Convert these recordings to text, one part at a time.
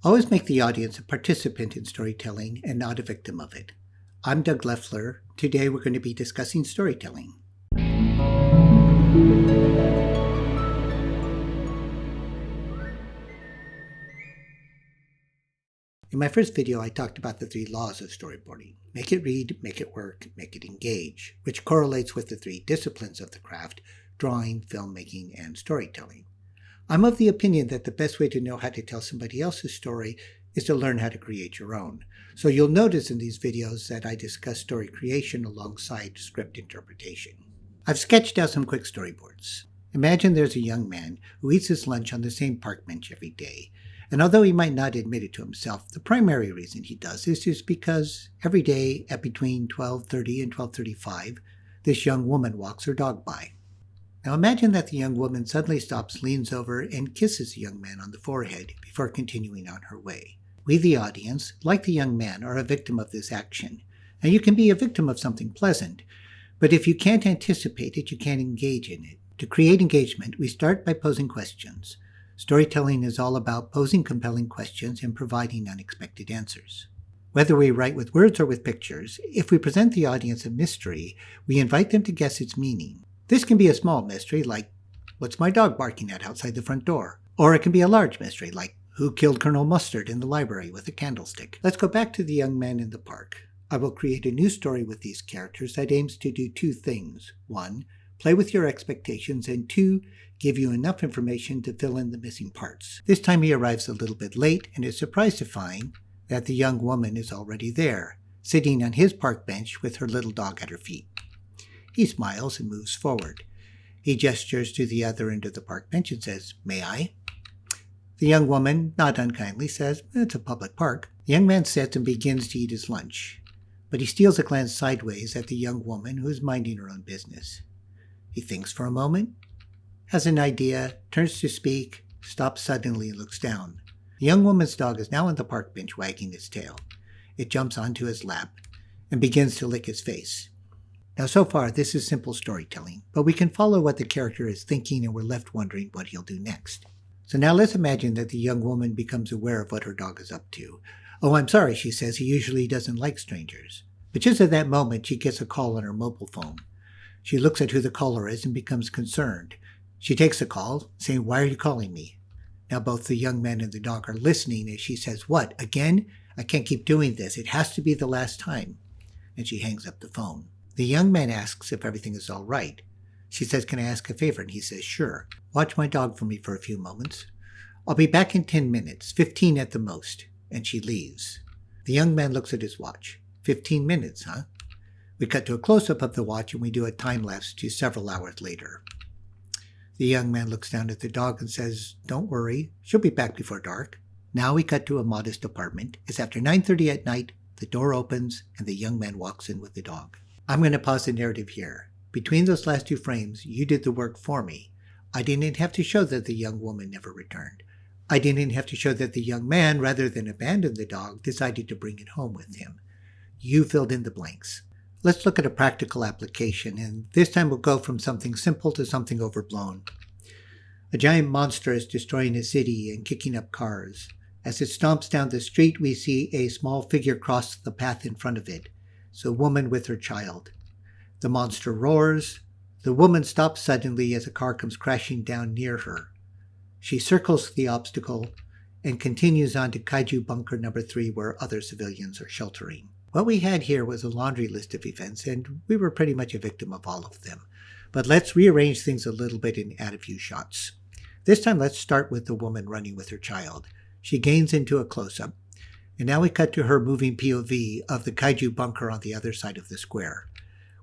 Always make the audience a participant in storytelling and not a victim of it. I'm Doug Leffler. Today we're going to be discussing storytelling. In my first video, I talked about the 3 laws of storyboarding. Make it read, make it work, make it engage, which correlates with the 3 disciplines of the craft: drawing, filmmaking, and storytelling. I'm of the opinion that the best way to know how to tell somebody else's story is to learn how to create your own. So you'll notice in these videos that I discuss story creation alongside script interpretation. I've sketched out some quick storyboards. Imagine there's a young man who eats his lunch on the same park bench every day. And although he might not admit it to himself, the primary reason he does this is because every day at between 12:30 and 12:35, this young woman walks her dog by. Now imagine that the young woman suddenly stops, leans over, and kisses the young man on the forehead before continuing on her way. We, the audience, like the young man, are a victim of this action. And you can be a victim of something pleasant, but if you can't anticipate it, you can't engage in it. To create engagement, we start by posing questions. Storytelling is all about posing compelling questions and providing unexpected answers. Whether we write with words or with pictures, if we present the audience a mystery, we invite them to guess its meaning. This can be a small mystery, like, what's my dog barking at outside the front door? Or it can be a large mystery, like, who killed Colonel Mustard in the library with a candlestick? Let's go back to the young man in the park. I will create a new story with these characters that aims to do 2 things. 1, play with your expectations, and 2, give you enough information to fill in the missing parts. This time he arrives a little bit late and is surprised to find that the young woman is already there, sitting on his park bench with her little dog at her feet. He smiles and moves forward. He gestures to the other end of the park bench and says, "May I?" The young woman, not unkindly, says, "It's a public park." The young man sits and begins to eat his lunch, but he steals a glance sideways at the young woman who is minding her own business. He thinks for a moment, has an idea, turns to speak, stops suddenly and looks down. The young woman's dog is now on the park bench wagging its tail. It jumps onto his lap and begins to lick his face. Now so far this is simple storytelling, but we can follow what the character is thinking and we're left wondering what he'll do next. So now let's imagine that the young woman becomes aware of what her dog is up to. "Oh, I'm sorry," she says, "he usually doesn't like strangers." But just at that moment she gets a call on her mobile phone. She looks at who the caller is and becomes concerned. She takes the call, saying, "Why are you calling me?" Now both the young man and the dog are listening as she says, "What, again? I can't keep doing this. It has to be the last time." And she hangs up the phone. The young man asks if everything is all right. She says, "Can I ask a favor?" And he says, "Sure. Watch my dog for me for a few moments. I'll be back in 10 minutes, 15 at the most." And she leaves. The young man looks at his watch. 15 minutes, huh? We cut to a close-up of the watch and we do a time-lapse to several hours later. The young man looks down at the dog and says, "Don't worry, she'll be back before dark." Now we cut to a modest apartment. It's after 9:30 at night, the door opens, and the young man walks in with the dog. I'm going to pause the narrative here. Between those last 2 frames, you did the work for me. I didn't have to show that the young woman never returned. I didn't have to show that the young man, rather than abandon the dog, decided to bring it home with him. You filled in the blanks. Let's look at a practical application, and this time we'll go from something simple to something overblown. A giant monster is destroying a city and kicking up cars. As it stomps down the street, we see a small figure cross the path in front of it. It's a woman with her child. The monster roars. The woman stops suddenly as a car comes crashing down near her. She circles the obstacle and continues on to Kaiju Bunker number 3, where other civilians are sheltering. What we had here was a laundry list of events, and we were pretty much a victim of all of them. But let's rearrange things a little bit and add a few shots. This time let's start with the woman running with her child. She gains into a close-up, and now we cut to her moving POV of the Kaiju Bunker on the other side of the square.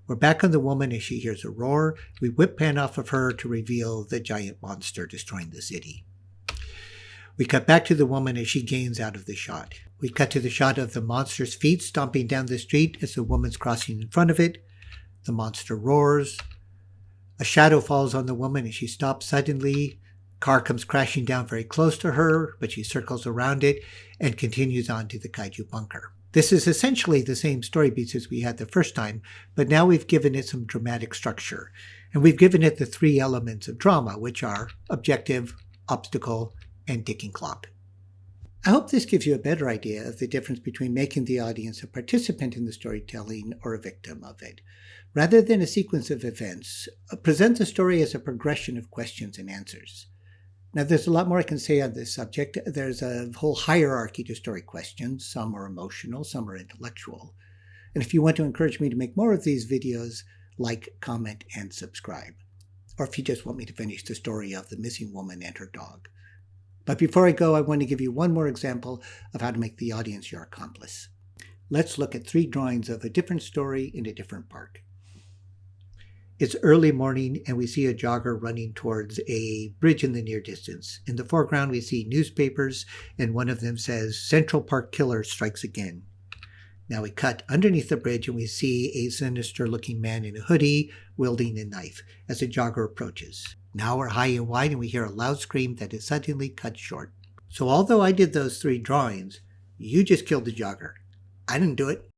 We're back on the woman as she hears a roar. We whip pan off of her to reveal the giant monster destroying the city. We cut back to the woman as she gains out of the shot. We cut to the shot of the monster's feet stomping down the street as the woman's crossing in front of it. The monster roars. A shadow falls on the woman as she stops suddenly. Car comes crashing down very close to her, but she circles around it and continues on to the Kaiju Bunker. This is essentially the same story beats as we had the first time, but now we've given it some dramatic structure. And we've given it the 3 elements of drama, which are objective, obstacle, and ticking clock. I hope this gives you a better idea of the difference between making the audience a participant in the storytelling or a victim of it. Rather than a sequence of events, present the story as a progression of questions and answers. Now, there's a lot more I can say on this subject. There's a whole hierarchy to story questions. Some are emotional, some are intellectual. And if you want to encourage me to make more of these videos, like, comment, and subscribe. Or if you just want me to finish the story of the missing woman and her dog. But before I go, I want to give you one more example of how to make the audience your accomplice. Let's look at 3 drawings of a different story in a different park. It's early morning and we see a jogger running towards a bridge in the near distance. In the foreground we see newspapers and one of them says, "Central Park Killer Strikes Again." Now we cut underneath the bridge and we see a sinister looking man in a hoodie wielding a knife as the jogger approaches. Now we're high and wide and we hear a loud scream that is suddenly cut short. So although I did those 3 drawings, you just killed the jogger. I didn't do it.